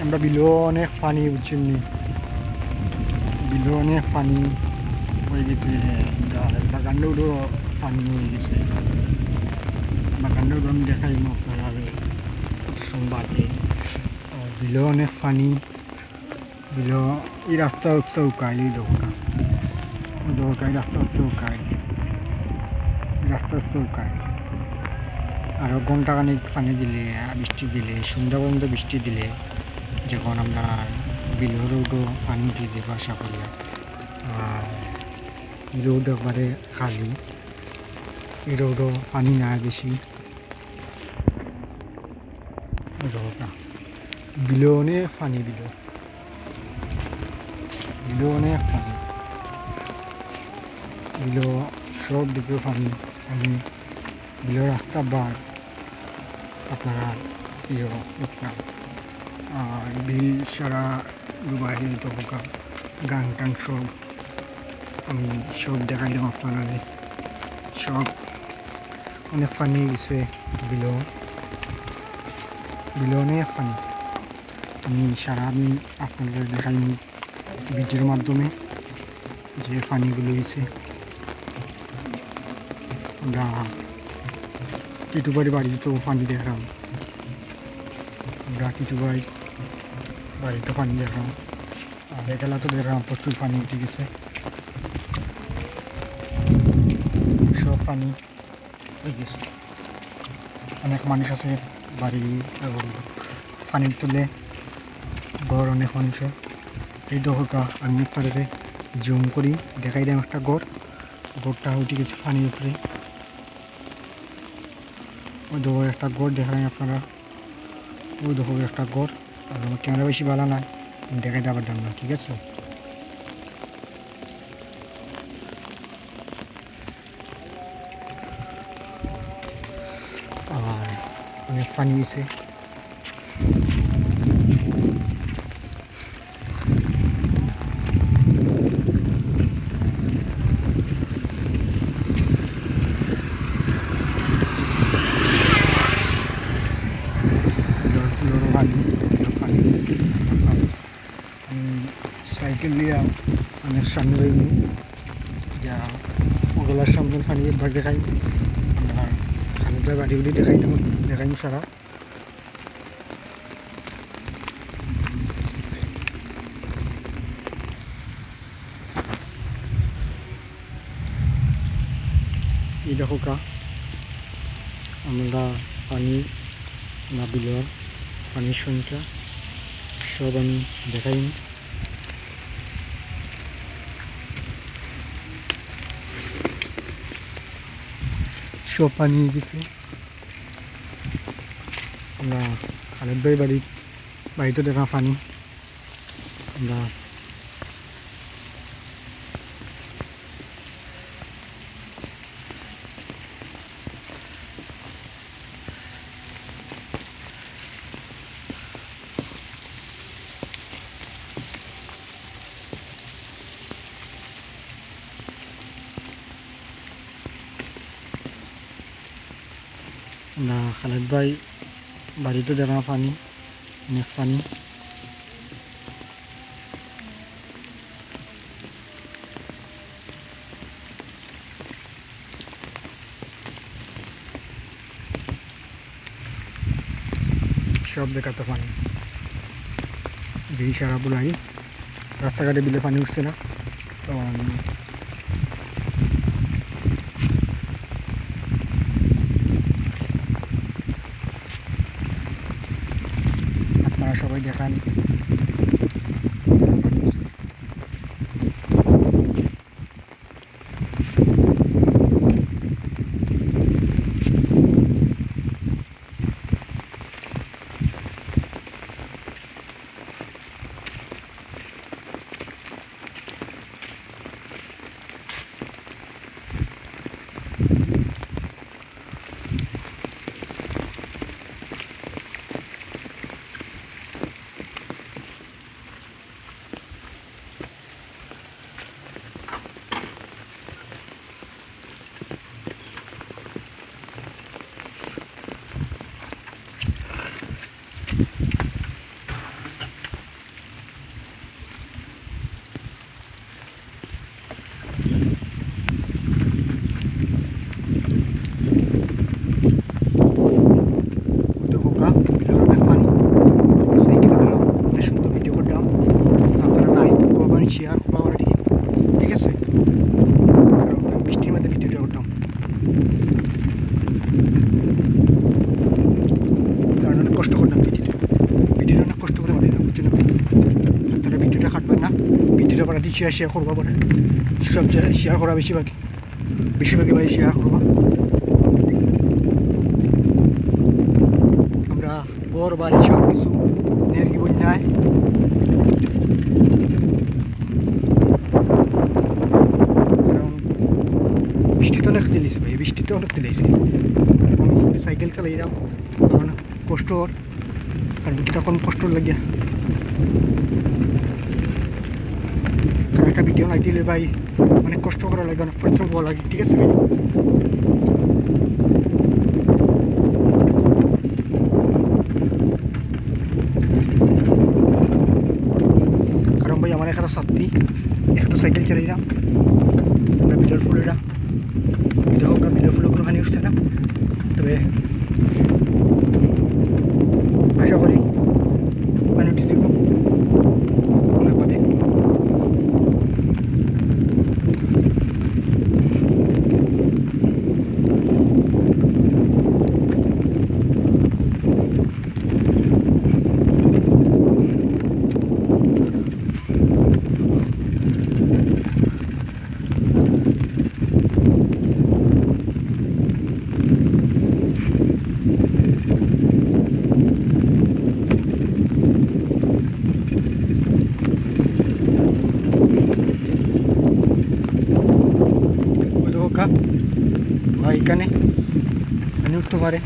আমরা বিলেও অনেক পানি বুঝছেন নি, বিলেও অনেক পানি হয়ে গেছে। বাগানটাও পানি হয়ে গেছে। বাগানটাও আমি দেখাই আপনারা সংবাদে বিলেও অনেক পানি। বিলেও এই রাস্তা হচ্ছে উকাইলি দোকা দোকাই রাস্তা হচ্ছে উকাই, রাস্তা হচ্ছে উকাই। আরও ঘন্টাখানিক পানি দিলে, বৃষ্টি দিলে, সন্ধ্যা পর্যন্ত বৃষ্টি দিলে যখন আমরা বিলের রোডও পানি উঠে যাবো আশা করি। আর এই রোড একবারে খালি, এই রোডও পানি নাই বেশি। বিলে অনেক পানি, বিলে অনেক পানি, বিলে সব দিকে পানি। আমি বিলের রাস্তা বার আপনারা প্রিয় লোকরা। আর বিল সারা ডুবাই দোকা গান টান সব আমি সব দেখাইলাম আপনারা। সব অনেক পানি গেছে বিলে, বিলে অনেক পানি। আমি আপনাদের দেখাই ভিডিওর মাধ্যমে যে পানিগুলো হয়েছে। আমরা টিটুবাড়ি বাড়িতেও পানি দেখলাম, আমরা টিটুবাড়ি বাড়িতে পানি দেখলাম। আর এখানে তো দেখলাম প্রচুর পানি উঠে গেছে, সব পানি হয়ে গেছে। অনেক মানুষ আছে বাড়ি এবং পানির তুলে ঘর, অনেক মানুষের। এই দোকা আমি আপনাদের জুম করি দেখাই দিলাম একটা ঘরটা উঠে গেছে পানির উপরে। ওই দেখো একটা ঘর দেখাই আপনারা, ওই দেখো একটা ঘর। আর আমার ক্যামেরা বেশি ভালো না, দেখাই দেওয়ার জন্য, ঠিক আছে। আর অনেক পানি গেছে। সাইকেল দিয়ে অনেক সামনে যাইনি, যা ওগুলার সামনে পানি একবার দেখাই। আর খানিকটা বাড়িগুলি দেখাই সারা। এই দেখো আমরা পানি না বিলের পানির সংখ্যা সব আমি দেখাই। সব পানি গেছে। আমরা খালেদ ভাই বাড়িতে দেখা পানি। আমরা খালেদ ভাই বাড়িতে দেখা পানি, অনেক পানি। সব দেখাতে পানি, বেশি সারা বুলাই রাস্তাঘাটে বিলে পানি উঠছে না। তো আপনারা সবাই দেখান। ভিডিওটা অনেক কষ্ট করে বানাই না, বুঝছেন না? তারা ভিডিওটা কাটবেন না, ভিডিওটা বানাতে শেয়ার করবা পরে, সব জায়গায় শেয়ার করা বেশিরভাগই ভাই শেয়ার করবা। আমরা বর বাড়ি সব কিছু নেরকি বন্যায় কারণ বৃষ্টিতে অনেক দিলেছে ভাই, বৃষ্টিতে অনেক দিলেছে। আমি সাইকেল চালাইলাম, আমার কষ্ট হর, কারণ তখন কষ্ট লাগিয়া একটা ভিডিও নাই দিলে ভাই অনেক কষ্ট করা লাগে, অনেক পরিশ্রম করা লাগে, ঠিক আছে ভাই? কারণ ভাই আমার একটা ছাত্রী একটা সাইকেল চালাইলাম, আমরা বিলের ফুলেরা বিলের ফুলে কোনো হানি উঠছে না, তবে আশা করি পানি উঠে দিব অনেক বাদে। ওদোকা বা এখানে পানি উঠতে পারে।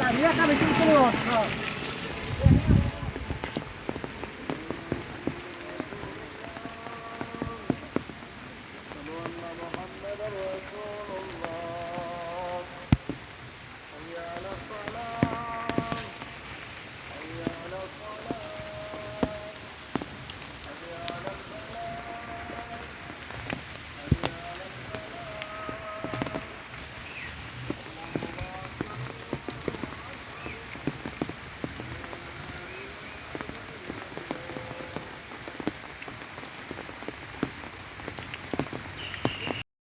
Lah dia kan itu